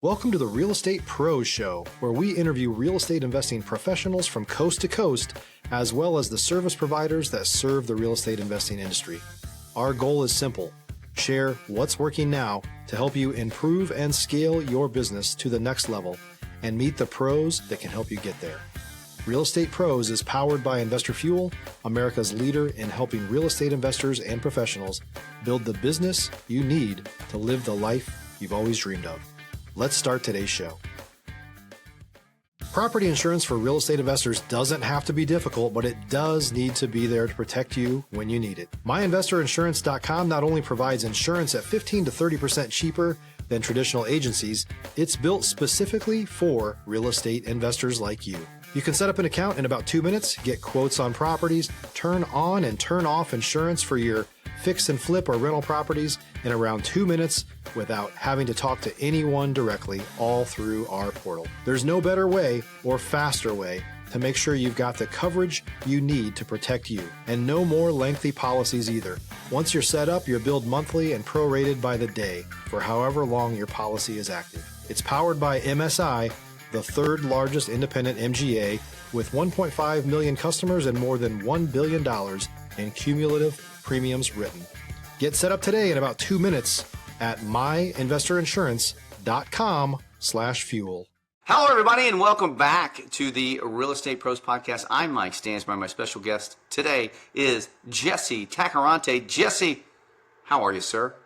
Welcome to the Real Estate Pros Show, where we interview real estate investing professionals from coast to coast, as well as the service providers that serve the real estate investing industry. Our goal is simple: share what's working now to help you improve and scale your business to the next level and meet the pros that can help you get there. Real Estate Pros is powered by Investor Fuel, America's leader in helping real estate investors and professionals build the business you need to live the life you've always dreamed of. Let's start today's show. Property insurance for real estate investors doesn't have to be difficult, but it does need to be there to protect you when you need it. MyInvestorInsurance.com not only provides insurance at 15 to 30% cheaper than traditional agencies, it's built specifically for real estate investors like you. You can set up an account in about 2 minutes, get quotes on properties, turn on and turn off insurance for your fix and flip or rental properties in around 2 minutes without having to talk to anyone directly, all through our portal. There's no better way or faster way to make sure you've got the coverage you need to protect you, and no more lengthy policies either. Once you're set up, you're billed monthly and prorated by the day for however long your policy is active. It's powered by MSI, the third largest independent MGA, with 1.5 million customers and more than $1 billion in cumulative premiums written. Get set up today in about 2 minutes at myinvestorinsurance.com/fuel. Hello, everybody, and welcome back to the Real Estate Pros Podcast. I'm Mike Stansby. My special guest today is Jesse Tacoronte. Jesse, how are you, sir?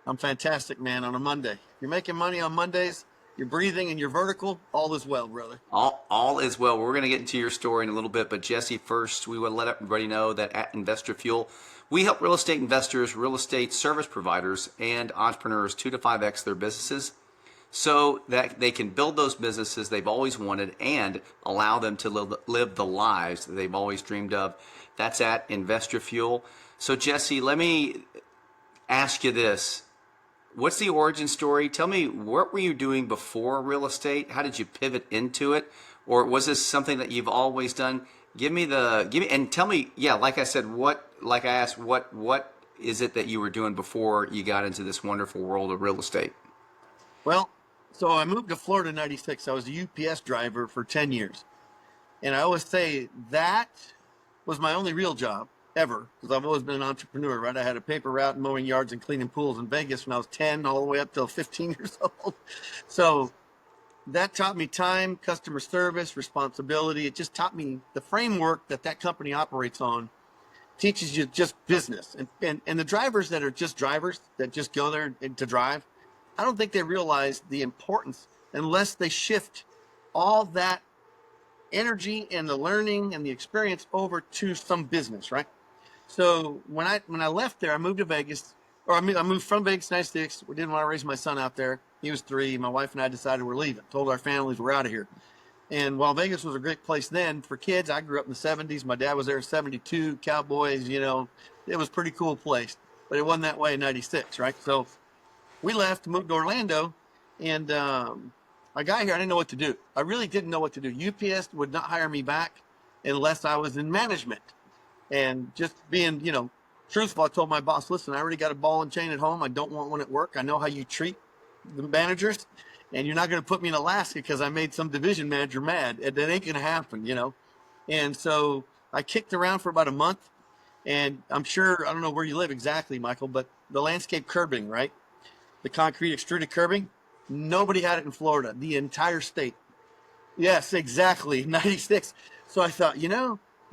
I'm fantastic, man, on a Monday. You're making money on Mondays, you're breathing, and you're vertical. All is well, brother. All is well. We're going to get into your story in a little bit, but Jesse, first, we would let everybody know that at Investor Fuel, we help real estate investors, real estate service providers, and entrepreneurs 2 to 5x their businesses so that they can build those businesses they've always wanted and allow them to live the lives that they've always dreamed of. That's at Investor Fuel. So, Jesse, let me ask you this. What's the origin story? Tell me, what were you doing before real estate? How did you pivot into it? Or was this something that you've always done? Give me and tell me, like I said, what is it that you were doing before you got into this wonderful world of real estate? Well, so I moved to Florida in 96. I was a UPS driver for 10 years. And I always say that was my only real job ever, because I've always been an entrepreneur, right? I had a paper route and mowing yards and cleaning pools in Vegas when I was 10 all the way up till 15 years old. So that taught me time, customer service, responsibility. It just taught me the framework that company operates on. Teaches you just business. And the drivers that are just drivers, that just go there to drive, I don't think they realize the importance unless they shift all that energy and the learning and the experience over to some business, right? So when I left there, I moved to Vegas, I moved from Vegas, 96. We didn't want to raise my son out there. He was 3. My wife and I decided we're leaving. Told our families we're out of here. And while Vegas was a great place then for kids, I grew up in the 70s. My dad was there in 72, Cowboys, it was a pretty cool place. But it wasn't that way in 96, right? So we left, moved to Orlando, and I got here. I didn't know what to do. I really didn't know what to do. UPS would not hire me back unless I was in management. And just being, truthful, I told my boss, listen, I already got a ball and chain at home. I don't want one at work. I know how you treat the managers, and you're not going to put me in Alaska because I made some division manager mad. That ain't going to happen, And so I kicked around for about a month, and I'm sure, I don't know where you live exactly, Michael, but the landscape curbing, right? The concrete extruded curbing, nobody had it in Florida, the entire state. Yes, exactly, 96. So I thought,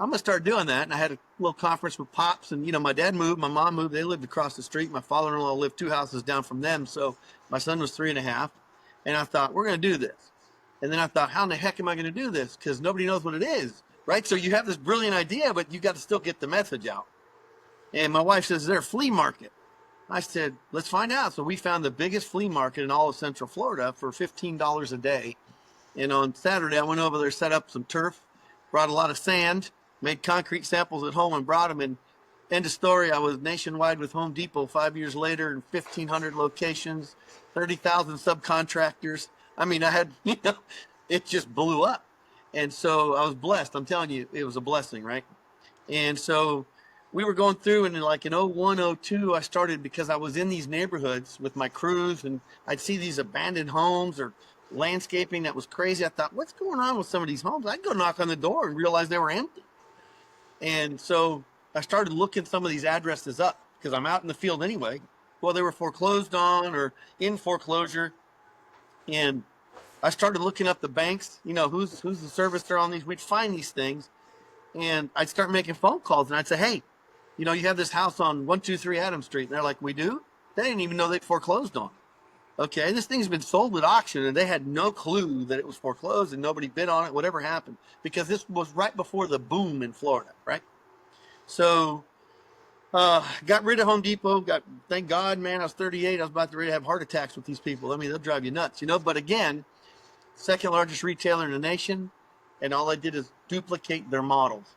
I'm going to start doing that. And I had a little conference with Pops, and, my dad moved, my mom moved. They lived across the street. My father-in-law lived 2 houses down from them. So my son was 3.5. And I thought, we're going to do this. And then I thought, how in the heck am I going to do this? Because nobody knows what it is, right? So you have this brilliant idea, but you got to still get the message out. And my wife says, is there a flea market? I said, let's find out. So we found the biggest flea market in all of Central Florida for $15 a day. And on Saturday, I went over there, set up some turf, brought a lot of sand, made concrete samples at home and brought them. And end of story, I was nationwide with Home Depot 5 years later in 1,500 locations, 30,000 subcontractors. I mean, I had, it just blew up. And so I was blessed. I'm telling you, it was a blessing, right? And so we were going through, and like in 01, 02, I started, because I was in these neighborhoods with my crews, and I'd see these abandoned homes or landscaping that was crazy. I thought, what's going on with some of these homes? I'd go knock on the door and realize they were empty. And so I started looking some of these addresses up, because I'm out in the field anyway. Well, they were foreclosed on or in foreclosure. And I started looking up the banks, who's the servicer on these. We'd find these things, and I'd start making phone calls, and I'd say, hey, you have this house on 123 Adams Street. And they're like, we do? They didn't even know they foreclosed on. Okay, this thing's been sold at auction, and they had no clue that it was foreclosed, and nobody bid on it, whatever happened, because this was right before the boom in Florida, right? So got rid of Home Depot. Thank God, man, I was 38. I was about to have heart attacks with these people. I mean, they'll drive you nuts, But again, second largest retailer in the nation, and all I did is duplicate their models,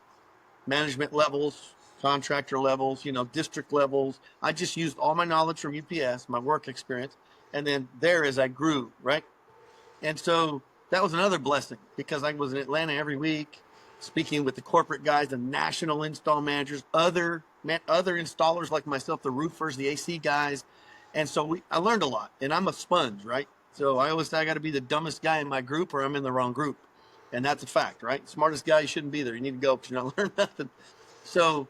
management levels, contractor levels, district levels. I just used all my knowledge from UPS, my work experience, and then there as I grew, right? And so that was another blessing, because I was in Atlanta every week, speaking with the corporate guys, the national install managers, other installers like myself, the roofers, the AC guys. And so I learned a lot, and I'm a sponge, right? So I always say I got to be the dumbest guy in my group, or I'm in the wrong group. And that's a fact, right? Smartest guy, you shouldn't be there. You need to go because you're not learning nothing. So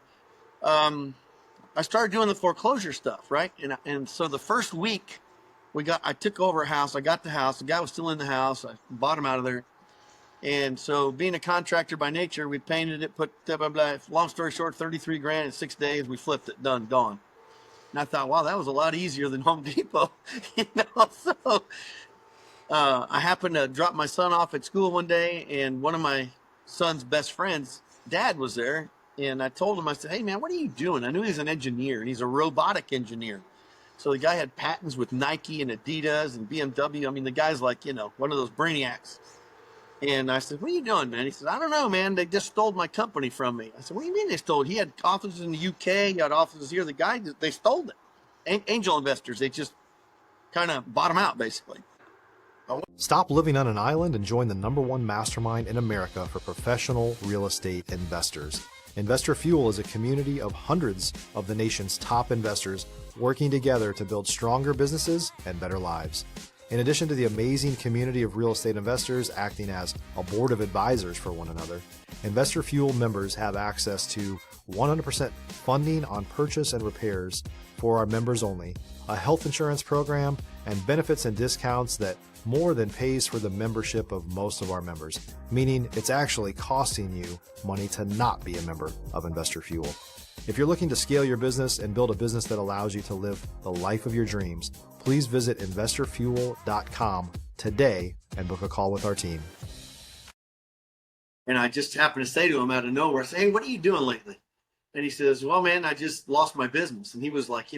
I started doing the foreclosure stuff, right? And so the first week I took over a house. I got the house. The guy was still in the house. I bought him out of there. And so being a contractor by nature, we painted it, put blah, blah, blah. Long story short, 33 grand in 6 days. We flipped it, done, gone. And I thought, wow, that was a lot easier than Home Depot. So I happened to drop my son off at school one day, and one of my son's best friends' dad was there. And I told him, I said, hey, man, what are you doing? I knew he's an engineer, and he's a robotic engineer. So the guy had patents with Nike and Adidas and BMW. I mean, the guy's like, one of those brainiacs. And I said, what are you doing, man? He said, I don't know, man. They just stole my company from me. I said, what do you mean they stole it? He had offices in the UK. He had offices here. The guy, they stole it. Angel investors, they just kind of bought him out, basically. Stop living on an island and join the #1 mastermind in America for professional real estate investors. Investor Fuel is a community of hundreds of the nation's top investors working together to build stronger businesses and better lives. In addition to the amazing community of real estate investors acting as a board of advisors for one another, Investor Fuel members have access to 100% funding on purchase and repairs for our members only, a health insurance program, and benefits and discounts that more than pays for the membership of most of our members, meaning it's actually costing you money to not be a member of Investor Fuel. If you're looking to scale your business and build a business that allows you to live the life of your dreams, please visit investorfuel.com today and book a call with our team. And I just happened to say to him out of nowhere, I say, hey, what are you doing lately? And he says, well, man, I just lost my business. And he was like,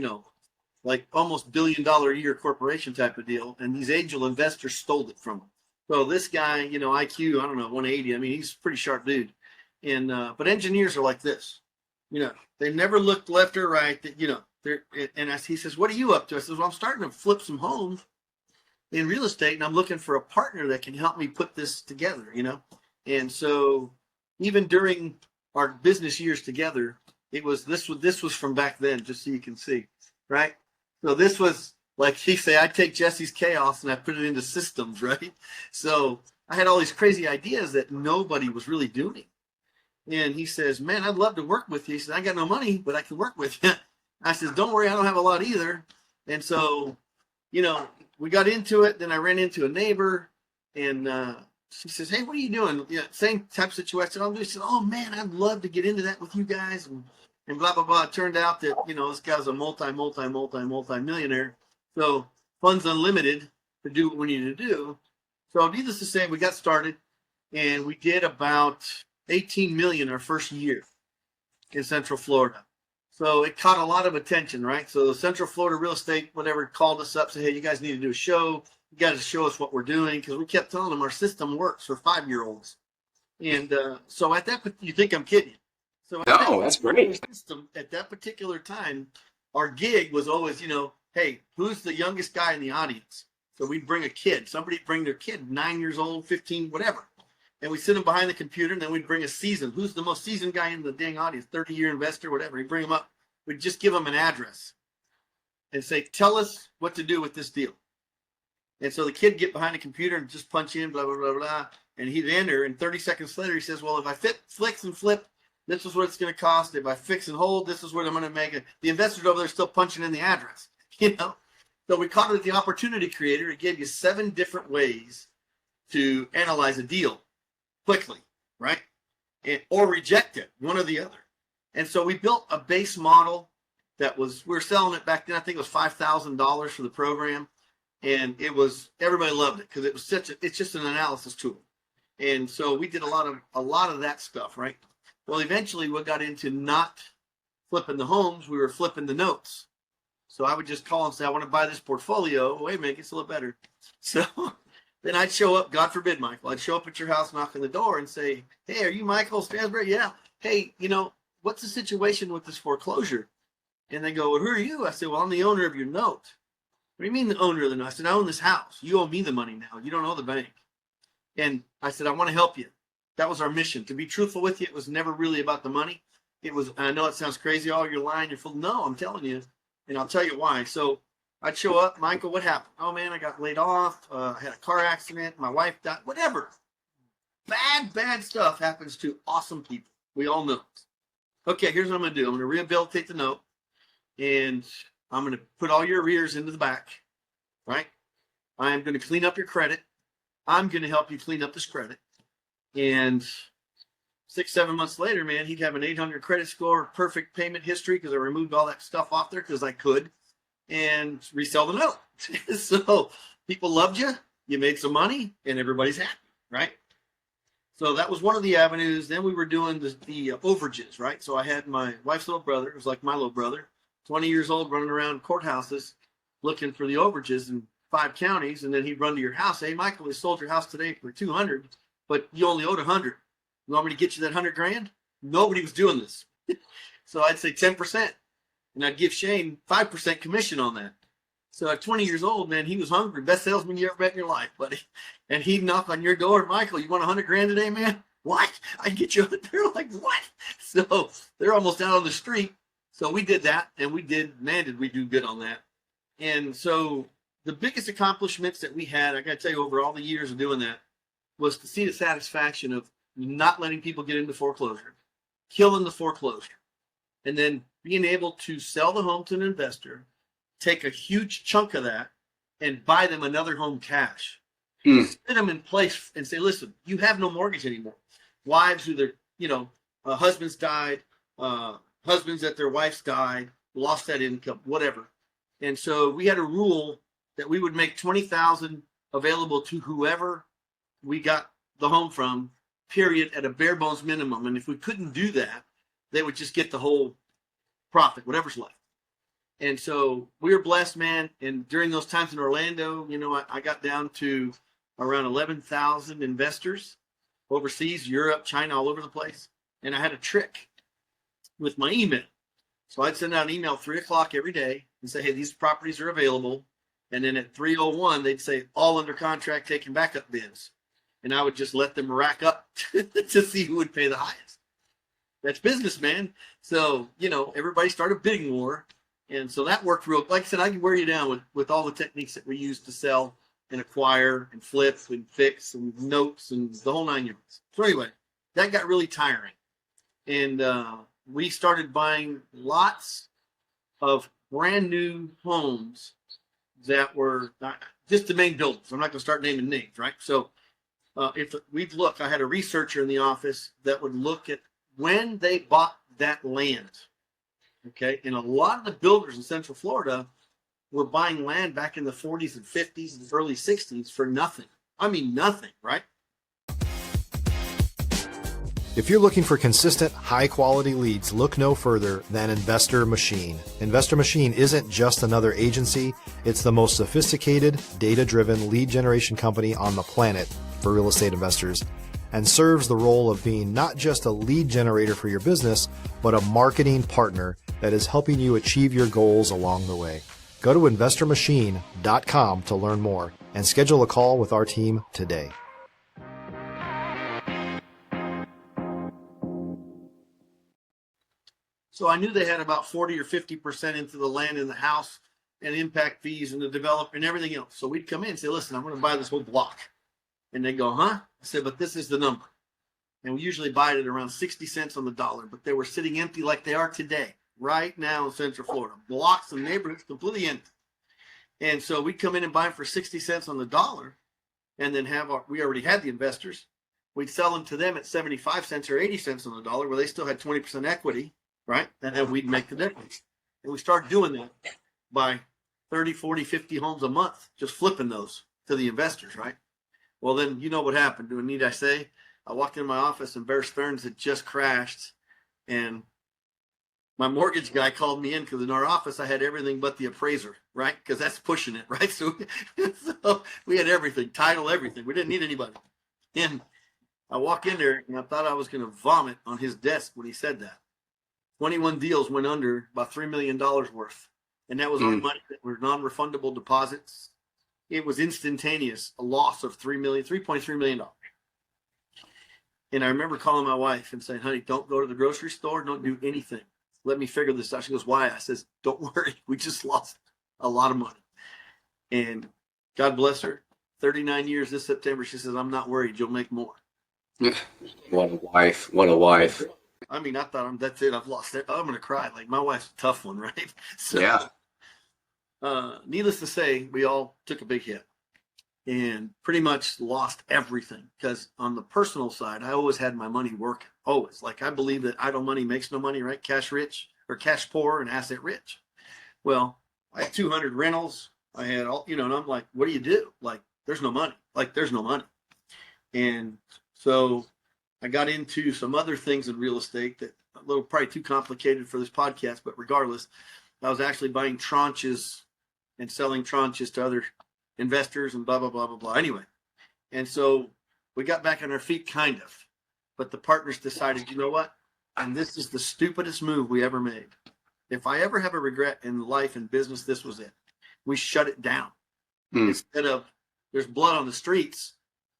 like almost $1 billion a year corporation type of deal. And these angel investors stole it from him. So this guy, IQ, I don't know, 180. I mean, he's a pretty sharp dude. And, but engineers are like this, they never looked left or right. He says, what are you up to? I says, well, I'm starting to flip some homes in real estate, and I'm looking for a partner that can help me put this together, And so even during our business years together, this was from back then, just so you can see, right? So this was like he say, I take Jesse's chaos and I put it into systems, right? So I had all these crazy ideas that nobody was really doing. And he says, man, I'd love to work with you. He says, I got no money, but I can work with you. I says, don't worry, I don't have a lot either. And so, we got into it. Then I ran into a neighbor, and she says, hey, what are you doing? Same type of situation. I said, oh, man, I'd love to get into that with you guys. And blah, blah, blah. It turned out that, this guy's a multi-millionaire. So funds unlimited to do what we needed to do. So needless to say, we got started, and we did about 18 million our first year in Central Florida. So it caught a lot of attention, right? So the Central Florida real estate, whatever, called us up, said, hey, you guys need to do a show. You got to show us what we're doing, because we kept telling them our system works for 5-year-olds. And so at that, you think I'm kidding? So that's great. System, at that particular time, our gig was always, hey, who's the youngest guy in the audience? So we'd bring a kid. Somebody'd bring their kid, 9 years old, 15, whatever. and we sit them behind the computer, and then we'd bring a seasoned, who's the most seasoned guy in the dang audience, 30-year investor, whatever. We'd bring them up. We'd just give them an address and say, tell us what to do with this deal. And so the kid would get behind the computer and just punch in, blah, blah, blah, blah. And he'd enter, and 30 seconds later, he says, well, if I fix and flip, this is what it's going to cost. If I fix and hold, this is what I'm going to make it. The investor's over there still punching in the address, you know? So we called it the opportunity creator. It gave you 7 different ways to analyze a deal quickly, right? Or reject it, one or the other. And so we built a base model that we were selling it back then. I think it was $5,000 for the program. And everybody loved it because it's just an analysis tool. And so we did a lot of that stuff, right? Well, eventually we got into not flipping the homes. We were flipping the notes. So I would just call and say, I want to buy this portfolio. Wait a minute, it's a little better. So then I'd show up, God forbid, Michael, I'd show up at your house, knock on the door and say, hey, are you Michael Stansbury? Yeah. Hey, what's the situation with this foreclosure? And they go, well, who are you? I said, well, I'm the owner of your note. What do you mean the owner of the note? I said, I own this house. You owe me the money now. You don't owe the bank. And I said, I want to help you. That was our mission. To be truthful with you, it was never really about the money. It was, I know it sounds crazy. Oh, you're lying. You're full. No, I'm telling you. And I'll tell you why. So I'd show up. Michael, what happened? Oh, man, I got laid off. I had a car accident. My wife died. Whatever. Bad stuff happens to awesome people. We all know. Okay, here's what I'm going to do. I'm going to rehabilitate the note. And I'm going to put all your arrears into the back. Right? I'm going to clean up your credit. I'm going to help you clean up this credit. And 6-7 months later, man, he'd have an 800 credit score, perfect payment history because I removed all that stuff off there because I could, and resell the note. So people loved you, you made some money, and everybody's happy, right? So that was one of the avenues. Then we were doing the overages, right? So I had my wife's little brother, it was like my little brother, 20 years old, running around courthouses looking for the overages in 5 counties, and then he'd run to your house. Hey, Michael, we sold your house today for 200, but you only owed 100. You want me to get you that 100 grand? Nobody was doing this. So I'd say 10%. And I'd give Shane 5% commission on that. So at 20 years old, man, he was hungry. Best salesman you ever met in your life, buddy. And he'd knock on your door. Michael, you want 100 grand today, man? What? I can get you. They're like, what? So they're almost out on the street. So we did that. And did we do good on that? And so the biggest accomplishments that we had, I got to tell you, over all the years of doing that, was to see the satisfaction of not letting people get into foreclosure, killing the foreclosure, and then being able to sell the home to an investor, take a huge chunk of that, and buy them another home cash. Sit them in place and say, listen, you have no mortgage anymore. Wives who their, husbands died, husbands that their wives died, lost that income, whatever. And so we had a rule that we would make $20,000 available to whoever we got the home from, period, at a bare bones minimum. And if we couldn't do that, they would just get the whole profit, whatever's left. And so we were blessed, man. And during those times in Orlando, I got down to around 11,000 investors overseas, Europe, China, all over the place. And I had a trick with my email. So I'd send out an email 3:00 every day and say, hey, these properties are available. And then at 3:01, they'd say, all under contract, taking backup bids. And I would just let them rack up to see who would pay the highest. That's business, man. So, everybody started bidding war. And so that worked real. Like I said, I can wear you down with all the techniques that we use to sell and acquire and flip and fix and notes and the whole 9 yards. So anyway, that got really tiring. And we started buying lots of brand new homes that were just the main builders. I'm not going to start naming names, right? So if we'd look, I had a researcher in the office that would look at when they bought that land. Okay. And a lot of the builders in Central Florida were buying land back in the 40s and 50s and early 60s for nothing. I mean, nothing, right? If you're looking for consistent, high-quality leads, look no further than Investor Machine. Investor Machine isn't just another agency. It's the most sophisticated, data-driven lead generation company on the planet for real estate investors, and serves the role of being not just a lead generator for your business, but a marketing partner that is helping you achieve your goals along the way. Go to investormachine.com to learn more and schedule a call with our team today. So I knew they had about 40 or 50% into the land and the house and impact fees and the developer and everything else. So we'd come in and say, listen, I'm going to buy this whole block. And they go, huh? I said, but this is the number. And we usually buy it at around 60 cents on the dollar, but they were sitting empty like they are today, right now in Central Florida. Blocks and neighborhoods completely empty. And so we'd come in and buy them for 60 cents on the dollar and then we already had the investors. We'd sell them to them at 75 cents or 80 cents on the dollar where they still had 20% equity, right? And then we'd make the difference. And we started doing that by 30, 40, 50 homes a month, just flipping those to the investors, right? Well, then you know what happened. Need I say? I walked in my office and Bear Stearns had just crashed. And my mortgage guy called me in because in our office I had everything but the appraiser, right? Because that's pushing it, right? So we had everything, title, everything. We didn't need anybody. And I walk in there and I thought I was going to vomit on his desk when he said that. 21 deals went under about $3 million worth. And that was our money that were non-refundable deposits. It was instantaneous, a loss of $3.3 million. And I remember calling my wife and saying, honey, don't go to the grocery store. Don't do anything. Let me figure this out. She goes, why? I says, don't worry. We just lost a lot of money. And God bless her. 39 years this September. She says, I'm not worried. You'll make more. What a wife. What a wife. I mean, I thought that's it. I've lost it. I'm going to cry. Like, my wife's a tough one, right? So, yeah. Needless to say, we all took a big hit and pretty much lost everything because on the personal side, I always had my money working. Always. Like, I believe that idle money makes no money, right? Cash rich or cash poor and asset rich. Well, I had 200 rentals. I had all, and I'm like, what do you do? Like, there's no money. There's no money. And so I got into some other things in real estate that a little probably too complicated for this podcast, but regardless, I was actually buying tranches and selling tranches to other investors and blah, blah, blah, blah, blah. Anyway, and so we got back on our feet kind of, but the partners decided, you know what? And this is the stupidest move we ever made. If I ever have a regret in life and business, this was it. We shut it down. Instead of there's blood on the streets,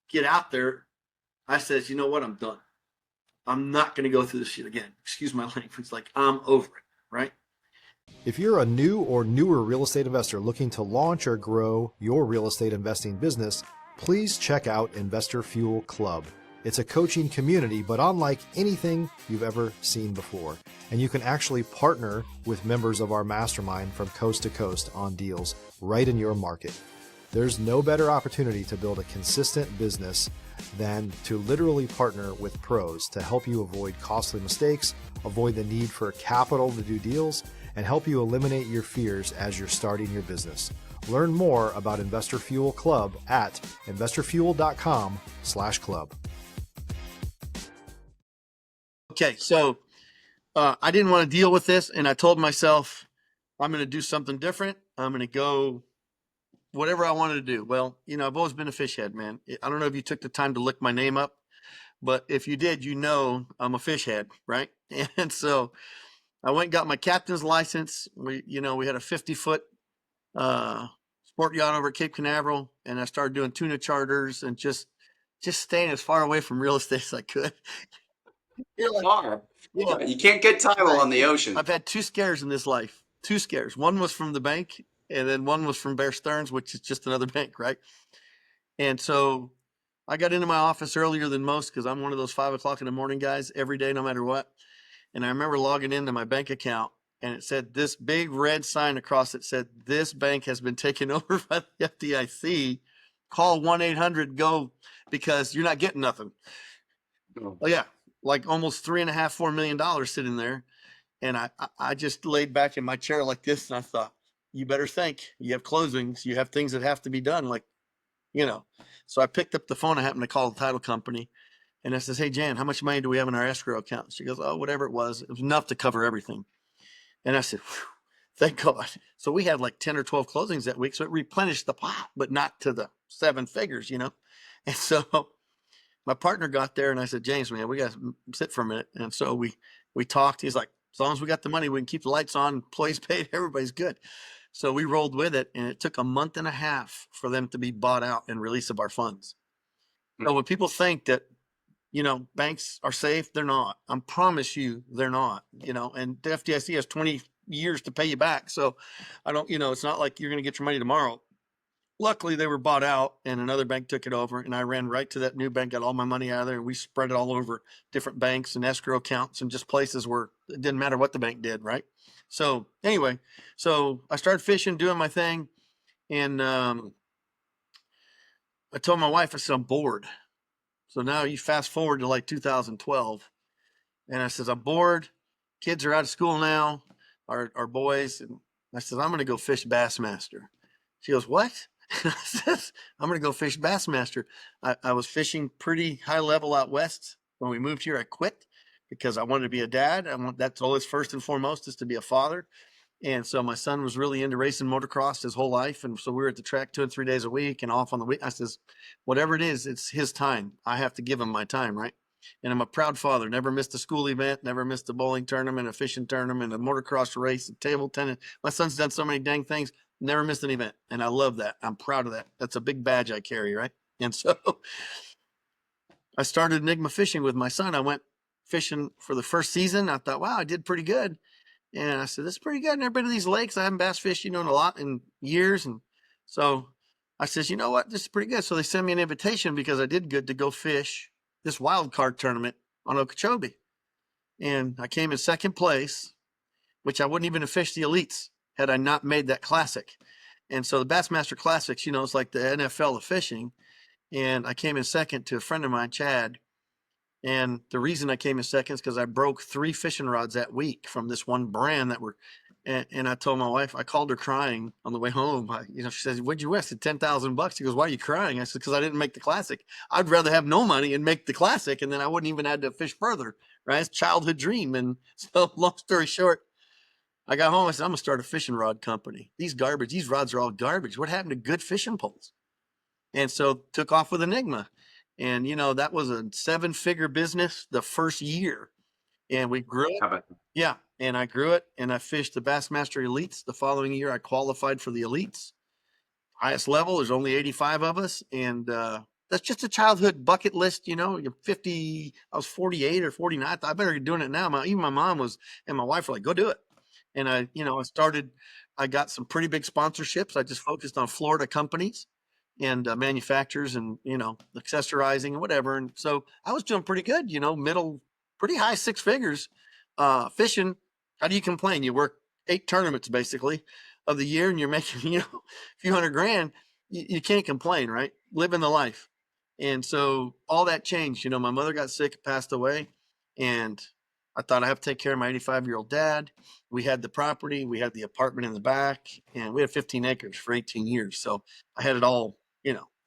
get out there. I said, you know what? I'm done. I'm not going to go through this shit again. Excuse my language. Like, I'm over it, right? If you're a new or newer real estate investor looking to launch or grow your real estate investing business, please check out Investor Fuel Club. It's a coaching community, but unlike anything you've ever seen before. And you can actually partner with members of our mastermind from coast to coast on deals right in your market. There's no better opportunity to build a consistent business than to literally partner with pros to help you avoid costly mistakes, avoid the need for capital to do deals, and help you eliminate your fears as you're starting your business. Learn more about Investor Fuel Club at investorfuel.com/club. Okay, so I didn't want to deal with this, and I told myself I'm going to do something different. I'm going to go whatever I wanted to do. Well, I've always been a fish head, man. I don't know if you took the time to look my name up, but if you did, I'm a fish head, right? And so I went and got my captain's license. We had a 50-foot sport yacht over at Cape Canaveral, and I started doing tuna charters and just staying as far away from real estate as I could. Far. Yeah, you can't get title on the ocean. I've had 2 scares in this life. 2 scares. One was from the bank, and then one was from Bear Stearns, which is just another bank, right? And so I got into my office earlier than most because I'm one of those 5 o'clock in the morning guys every day, no matter what. And I remember logging into my bank account, and it said this big red sign across it said, this bank has been taken over by the FDIC. Call 1-800-GO because you're not getting nothing. Oh, yeah. Like almost $3.5-4 million sitting there. And I just laid back in my chair like this. And I thought, you better think. You have closings. You have things that have to be done. So I picked up the phone. I happened to call the title company. And I says, hey, Jan, how much money do we have in our escrow account? She goes, oh, whatever it was. It was enough to cover everything. And I said, thank God. So we had like 10 or 12 closings that week. So it replenished the pot, but not to the 7 figures, And so my partner got there and I said, James, man, we got to sit for a minute. And so we talked. He's like, as long as we got the money, we can keep the lights on, employees paid, everybody's good. So we rolled with it, and it took a month and a half for them to be bought out and release of our funds. So when people think that banks are safe. They're not. I promise you, they're not. And the FDIC has 20 years to pay you back. So I don't, it's not like you're going to get your money tomorrow. Luckily, they were bought out and another bank took it over. And I ran right to that new bank, got all my money out of there. And we spread it all over different banks and escrow accounts and just places where it didn't matter what the bank did. Right. So anyway, so I started fishing, doing my thing. And I told my wife, I said, I'm bored. So now you fast forward to like 2012. And I says, I'm bored. Kids are out of school now, our boys. And I said, I'm going to go fish Bassmaster. She goes, what? And I says, I'm going to go fish Bassmaster. I was fishing pretty high level out west. When we moved here, I quit because I wanted to be a dad. That's always first and foremost, is to be a father. And so my son was really into racing motocross his whole life. And so we were at the track 2 and 3 days a week and off on the week. I says, whatever it is, it's his time. I have to give him my time, right? And I'm a proud father. Never missed a school event, never missed a bowling tournament, a fishing tournament, a motocross race, a table tennis. My son's done so many dang things, never missed an event. And I love that. I'm proud of that. That's a big badge I carry, right? And so I started Enigma fishing with my son. I went fishing for the first season. I thought, wow, I did pretty good. And I said, this is pretty good. I've never been to these lakes. I haven't bass fished, in a lot in years. And so I says, you know what? This is pretty good. So they sent me an invitation because I did good to go fish this wild card tournament on Okeechobee. And I came in second place, which I wouldn't even have fished the elites had I not made that classic. And so the Bassmaster Classics, it's like the NFL of fishing. And I came in second to a friend of mine, Chad. And the reason I came in second is because I broke 3 fishing rods that week from this one brand that were, and I told my wife, I called her crying on the way home. She says, what'd you win? I said, $10,000. She goes, why are you crying? I said, because I didn't make the classic. I'd rather have no money and make the classic. And then I wouldn't even have to fish further. Right. It's a childhood dream. And so long story short, I got home. I said, I'm going to start a fishing rod company. These rods are all garbage. What happened to good fishing poles? And so took off with Enigma. And, that was a 7-figure business the first year. And we grew it. How about Yeah. And I grew it and I fished the Bassmaster Elites. The following year, I qualified for the Elites. Highest level, there's only 85 of us. And that's just a childhood bucket list. You're 50, I was 48 or 49. I thought I better be doing it now. Even my mom and my wife were like, go do it. And I got some pretty big sponsorships. I just focused on Florida companies and manufacturers and, accessorizing and whatever. And so I was doing pretty good, middle, pretty high 6 figures, fishing. How do you complain? You work 8 tournaments basically of the year and you're making, a few $100,000. You can't complain, right? Living the life. And so all that changed. My mother got sick, passed away, and I thought I have to take care of my 85-year-old dad. We had the property, we had the apartment in the back, and we had 15 acres for 18 years. So I had it all,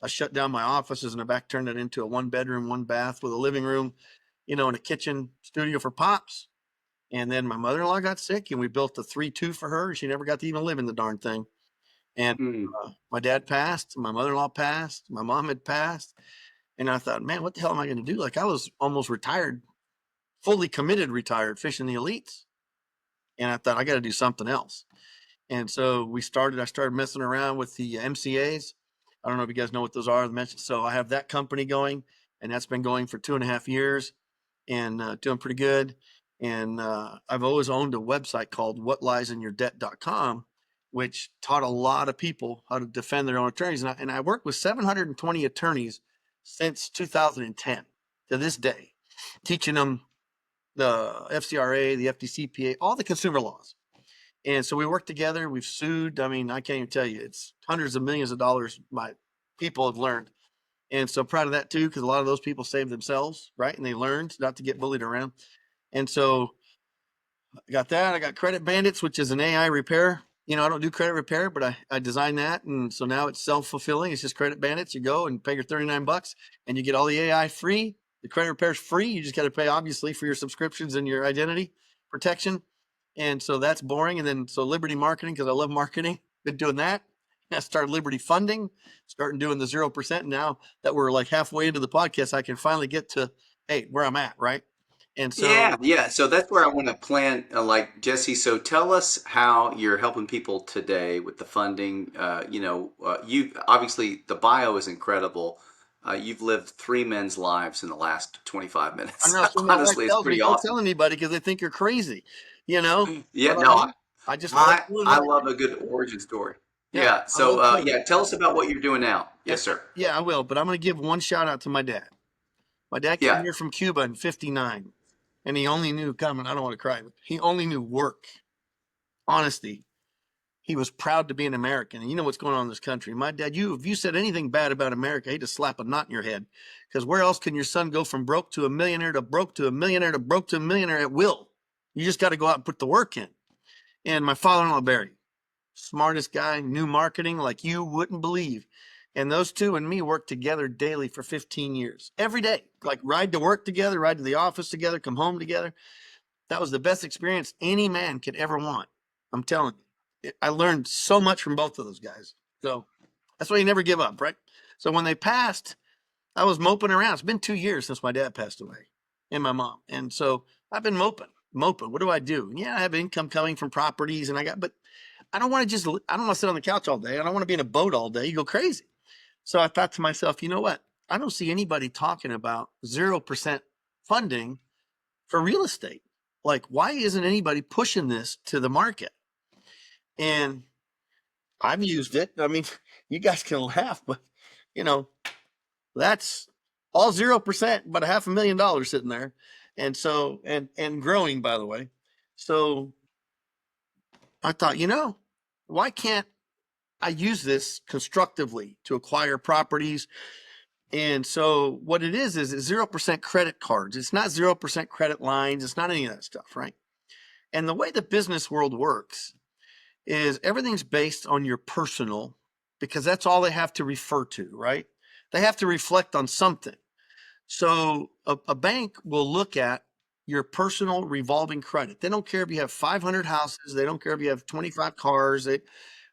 I shut down my offices in the back, turned it into a 1-bedroom, 1-bath with a living room, and a kitchen studio for pops. And then my mother-in-law got sick and we built a 3-2 for her. She never got to even live in the darn thing. And my dad passed, my mother-in-law passed, my mom had passed. And I thought, man, what the hell am I going to do? Like I was almost retired, fully committed, retired fishing the elites. And I thought I got to do something else. And so I started messing around with the MCAs. I don't know if you guys know what those are. So I have that company going, and that's been going for 2.5 years and doing pretty good. And I've always owned a website called whatliesinyourdebt.com, which taught a lot of people how to defend their own attorneys. And I worked with 720 attorneys since 2010 to this day, teaching them the FCRA, the FDCPA, all the consumer laws. And so we work together. We've sued. I mean, I can't even tell you. It's hundreds of millions of dollars my people have learned. And so proud of that too, because a lot of those people saved themselves, right? And they learned not to get bullied around. And so I got that. I got Credit Bandits, which is an AI repair. I don't do credit repair, but I designed that. And so now it's self-fulfilling. It's just Credit Bandits. You go and pay your $39 and you get all the AI free. The credit repair is free. You just got to pay, obviously, for your subscriptions and your identity protection. And so that's boring. And then so Liberty Marketing, because I love marketing, been doing that. I started Liberty Funding, starting doing the 0%. Now that we're like halfway into the podcast, I can finally get to, hey, where I'm at, right? And so Yeah. So that's where I want to plan, Jesse. So tell us how you're helping people today with the funding. You obviously the bio is incredible. you've lived 3 men's lives in the last 25 I minutes. know. So my wife Honestly, it's tells me, pretty don't awesome. tell anybody because they think you're crazy. You know Yeah, what I no, mean? I just love doing I what I love do. a good origin story. Yeah, Yeah. I love So, doing it. yeah, tell us about what you're doing now. And Yes, sir. yeah, I will. But I'm going to give one shout out to my dad. My dad came Yeah. here from Cuba in '59, and he only knew coming. I don't want to cry, but he only knew work, honesty. He was proud to be an American. And you know what's going on in this country. My dad, if you said anything bad about America, he'd just slap a knot in your head. Because where else can your son go from broke to a millionaire to broke to a millionaire to broke to a millionaire at will? You just got to go out and put the work in. And my father-in-law, Barry, smartest guy, knew marketing like you wouldn't believe. And those two and me worked together daily for 15 years, every day, like ride to work together, ride to the office together, come home together. That was the best experience any man could ever want. I'm telling you, I learned so much from both of those guys. So that's why you never give up, right? So when they passed, I was moping around. It's been 2 years since my dad passed away and my mom. And so I've been moping. What do I do? Yeah, I have income coming from properties but I don't want to I don't want to sit on the couch all day. I don't want to be in a boat all day. You go crazy. So I thought to myself, you know what? I don't see anybody talking about 0% funding for real estate. Like, why isn't anybody pushing this to the market? And I've used it. I mean, you guys can laugh, but you know, that's all 0%, but $500,000 sitting there. And so, and growing, by the way. So I thought, why can't I use this constructively to acquire properties? And so what it is 0% credit cards. It's not 0% credit lines. It's not any of that stuff, right? And the way the business world works is everything's based on your personal, because that's all they have to refer to, right? They have to reflect on something. So a bank will look at your personal revolving credit. They don't care if you have 500 houses. They don't care if you have 25 cars.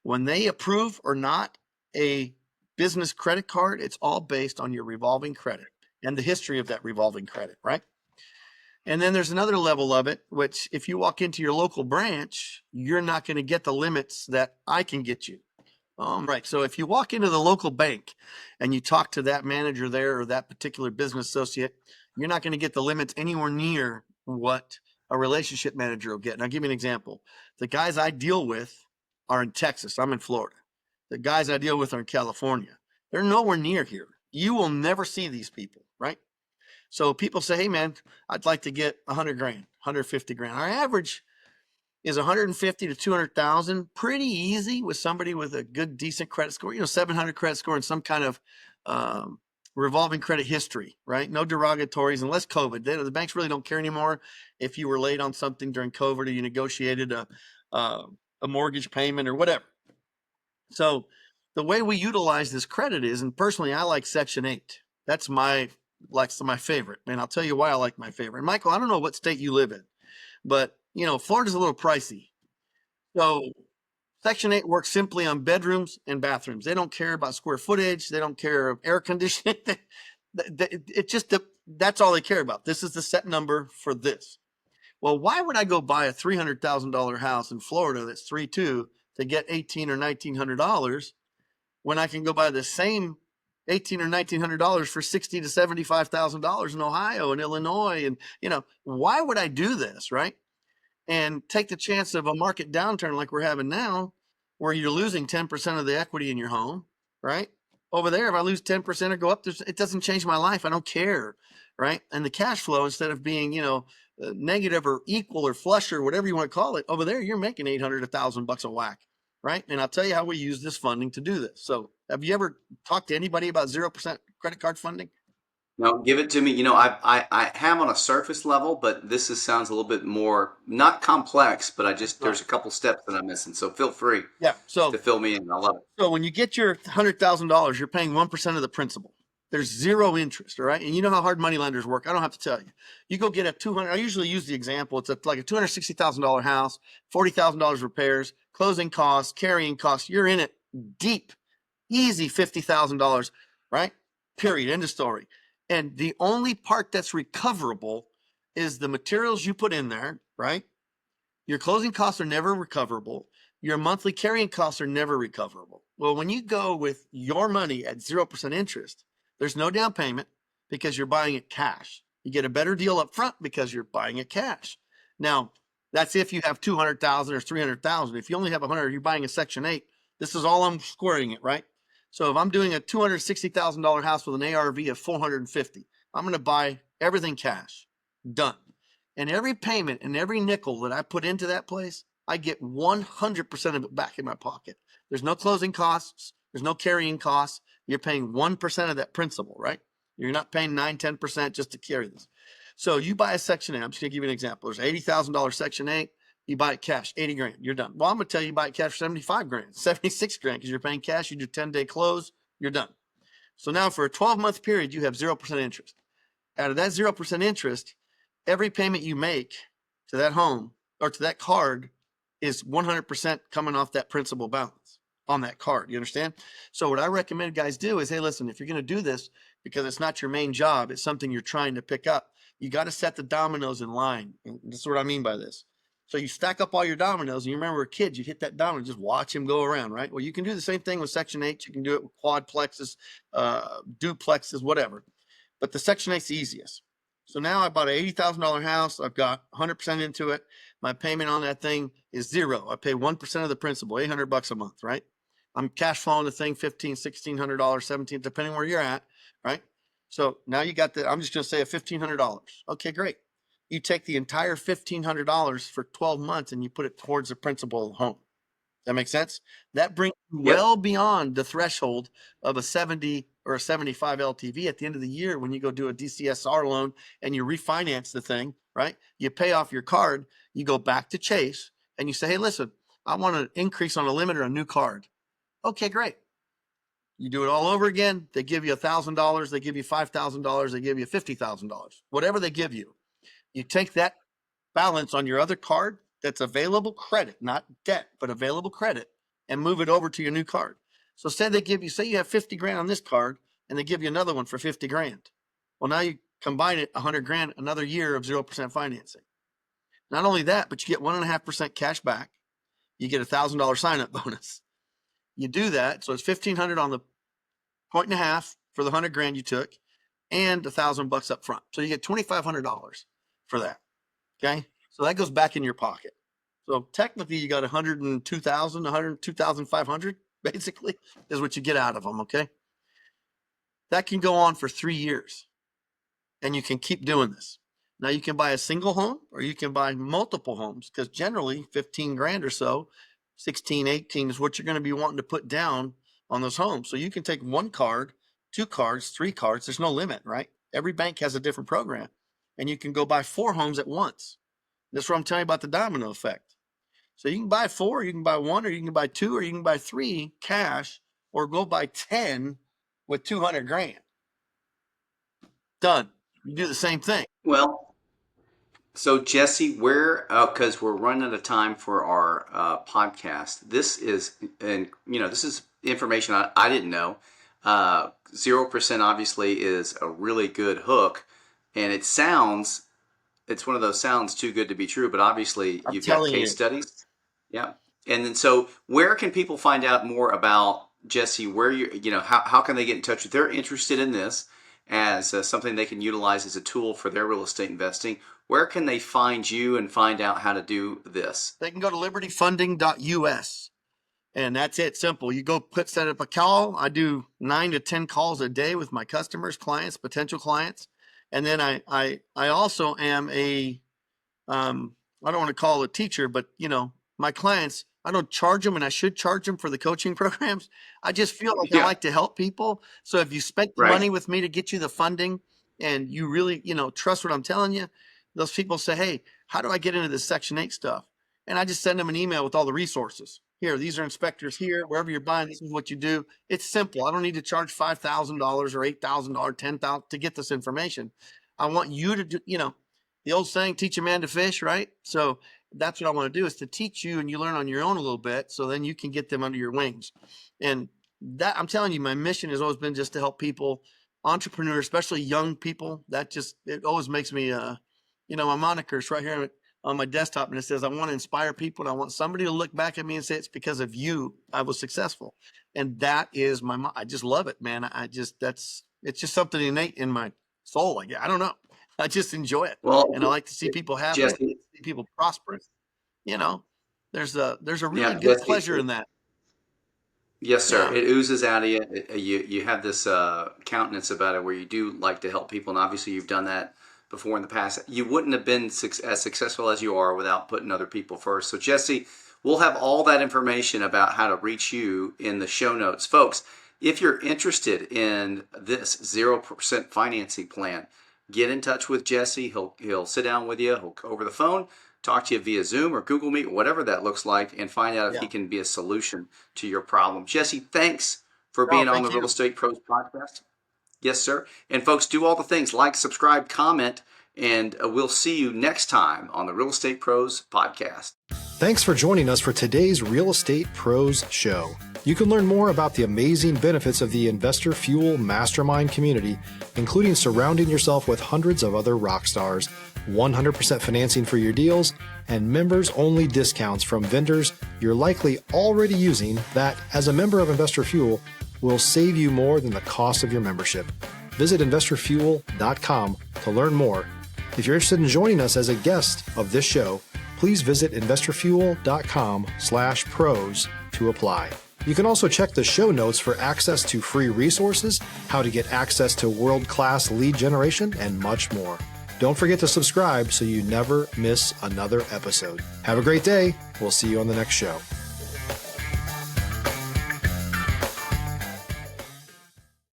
When they approve or not a business credit card, it's all based on your revolving credit and the history of that revolving credit, right? And then there's another level of it, which if you walk into your local branch, you're not going to get the limits that I can get you. Right. So if you walk into the local bank and you talk to that manager there or that particular business associate, you're not going to get the limits anywhere near what a relationship manager will get. And I'll give you an example. The guys I deal with are in Texas. I'm in Florida. The guys I deal with are in California. They're nowhere near here. You will never see these people, right? So people say, hey, man, I'd like to get 100 grand, 150 grand. Our average is 150 to 200,000, pretty easy with somebody with a good, decent credit score, 700 credit score and some kind of revolving credit history, right? No derogatories unless COVID. The banks really don't care anymore if you were late on something during COVID or you negotiated a mortgage payment or whatever. So the way we utilize this credit is, and personally, I like Section 8. That's my favorite. And I'll tell you why I like my favorite. And Michael, I don't know what state you live in, but Florida's a little pricey. So Section 8 works simply on bedrooms and bathrooms. They don't care about square footage. They don't care of air conditioning. That's all they care about. This is the set number for this. Well, why would I go buy a $300,000 house in Florida that's 3.2 to get $1,800 or $1,900 when I can go buy the same $1,800 or $1,900 for $60,000 to $75,000 in Ohio and Illinois? And why would I do this, right? And take the chance of a market downturn like we're having now, where you're losing 10% of the equity in your home, right? Over there, if I lose 10% or go up, it doesn't change my life. I don't care, right? And the cash flow, instead of being, negative or equal or flush or whatever you want to call it, over there, you're making 800, $1,000 a whack, right? And I'll tell you how we use this funding to do this. So have you ever talked to anybody about 0% credit card funding? No, give it to me. I have on a surface level, but sounds a little bit more, not complex, but there's a couple steps that I'm missing. So feel free to fill me in. I love it. So when you get your $100,000, you're paying 1% of the principal. There's zero interest, all right? And you know how hard money lenders work. I don't have to tell you. You go get I usually use the example. It's like a $260,000 house, $40,000 repairs, closing costs, carrying costs. You're in it deep, easy $50,000, right? Period. End of story. And the only part that's recoverable is the materials you put in there, right? Your closing costs are never recoverable. Your monthly carrying costs are never recoverable. Well, when you go with your money at 0% interest, There's no down payment because you're buying it cash. You get a better deal up front because you're buying it cash. Now, that's if you have 200,000 or 300,000. If you only have 100, you're buying a Section 8. This is all I'm squaring it, right? So if I'm doing a $260,000 house with an ARV of 450, I'm going to buy everything cash. Done. And every payment and every nickel that I put into that place, I get 100% of it back in my pocket. There's no closing costs. There's no carrying costs. You're paying 1% of that principal, right? You're not paying 9, 10% just to carry this. So you buy a Section 8. I'm just going to give you an example. There's $80,000 Section 8. You buy it cash, 80 grand. You're done. Well, I'm going to tell you buy it cash for 75 grand, 76 grand because you're paying cash. You do 10-day close. You're done. So now for a 12-month period, you have 0% interest. Out of that 0% interest, every payment you make to that home or to that card is 100% coming off that principal balance on that card. You understand? So what I recommend guys do is, hey, listen, if you're going to do this, because it's not your main job, it's something you're trying to pick up, you got to set the dominoes in line. And this is what I mean by this. So you stack up all your dominoes, and you remember a kid, you'd hit that domino, just watch him go around, right? Well, you can do the same thing with Section 8. You can do it with quadplexes, duplexes, whatever. But the Section 8's the easiest. So now I bought an $80,000 house. I've got 100% into it. My payment on that thing is zero. I pay 1% of the principal, $800 a month, right? I'm cash flowing the thing $1,500, $1,600, $1,700, depending where you're at, right? So now you got the, I'm just going to say a $1,500. Okay, great. You take the entire $1,500 for 12 months and you put it towards the principal of the home. That makes sense? That brings you well beyond the threshold of a 70 or a 75 LTV at the end of the year when you go do a DCSR loan and you refinance the thing, right? You pay off your card, you go back to Chase and you say, hey, listen, I want an increase on a limit or a new card. Okay, great. You do it all over again. They give you $1,000. They give you $5,000. They give you $50,000, whatever they give you. You take that balance on your other card that's available credit, not debt, but available credit, and move it over to your new card. So say they give you, say you have 50 grand on this card and they give you another one for 50 grand. Well, now you combine it 100 grand, another year of 0% financing. Not only that, but you get 1.5% cash back. You get $1,000 sign-up bonus. You do that. So it's 1,500 on the 1.5 for the 100 grand you took and $1,000 up front. So you get $2,500 for that. Okay. So that goes back in your pocket. So technically you got 102,500 basically is what you get out of them. Okay. That can go on for 3 years and you can keep doing this. Now you can buy a single home or you can buy multiple homes because generally 15 grand or so, 16, 18 is what you're going to be wanting to put down on those homes. So you can take one card, 2 cards, 3 cards. There's no limit, right? Every bank has a different program and you can go buy 4 homes at once. That's what I'm telling you about the domino effect. So you can buy 4, you can buy 1, or you can buy 2, or you can buy 3 cash, or go buy 10 with 200 grand. Done. You do the same thing. Well, so Jesse, where because we're running out of time for our podcast. This is, and this is information I didn't know. 0% obviously is a really good hook, and it's one of those sounds too good to be true. But obviously, you've got case studies. Yeah, and then so where can people find out more about Jesse? Where how can they get in touch if they're interested in this as something they can utilize as a tool for their real estate investing? Where can they find you and find out how to do this? They can go to libertyfunding.us. And that's it. Simple. You go set up a call. I do 9 to 10 calls a day with my customers, clients, potential clients. And then I also am I don't want to call it a teacher, but my clients, I don't charge them, and I should charge them for the coaching programs. I just feel like I like to help people. So if you spent the money with me to get you the funding and you really, trust what I'm telling you, those people say, hey, how do I get into this Section 8 stuff? And I just send them an email with all the resources. Here, these are inspectors here. Wherever you're buying, this is what you do. It's simple. I don't need to charge $5,000 or $8,000, $10,000 to get this information. I want you to do, the old saying, teach a man to fish, right? So that's what I want to do, is to teach you and you learn on your own a little bit, so then you can get them under your wings. And that, I'm telling you, my mission has always been just to help people, entrepreneurs, especially young people. It always makes me, my moniker is right here on my desktop, and it says, I want to inspire people, and I want somebody to look back at me and say, it's because of you I was successful. And that is I just love it, man. It's just something innate in my soul. Like, I don't know. I just enjoy it. Well, And I like to see people happy, Jesse, see people prosperous. You know, there's a really yeah, good Jesse, pleasure in that. yes, sir. Yeah. It oozes out of you. You have this countenance about it where you do like to help people, and obviously you've done that before in the past. You wouldn't have been as successful as you are without putting other people first. So, Jesse, we'll have all that information about how to reach you in the show notes. Folks, if you're interested in this 0% financing plan, get in touch with Jesse. He'll sit down with you. He'll go over the phone, talk to you via Zoom or Google Meet, whatever that looks like, and find out if he can be a solution to your problem. Jesse, thanks for Oh, being on the thank Real you. Estate Pros podcast. Yes, sir. And folks, do all the things like, subscribe, comment, and we'll see you next time on the Real Estate Pros podcast. Thanks for joining us for today's Real Estate Pros show. You can learn more about the amazing benefits of the Investor Fuel Mastermind community, including surrounding yourself with hundreds of other rock stars, 100% financing for your deals, and members-only discounts from vendors you're likely already using that, as a member of Investor Fuel, will save you more than the cost of your membership. Visit investorfuel.com to learn more. If you're interested in joining us as a guest of this show, please visit investorfuel.com/pros to apply. You can also check the show notes for access to free resources, how to get access to world-class lead generation, and much more. Don't forget to subscribe so you never miss another episode. Have a great day. We'll see you on the next show.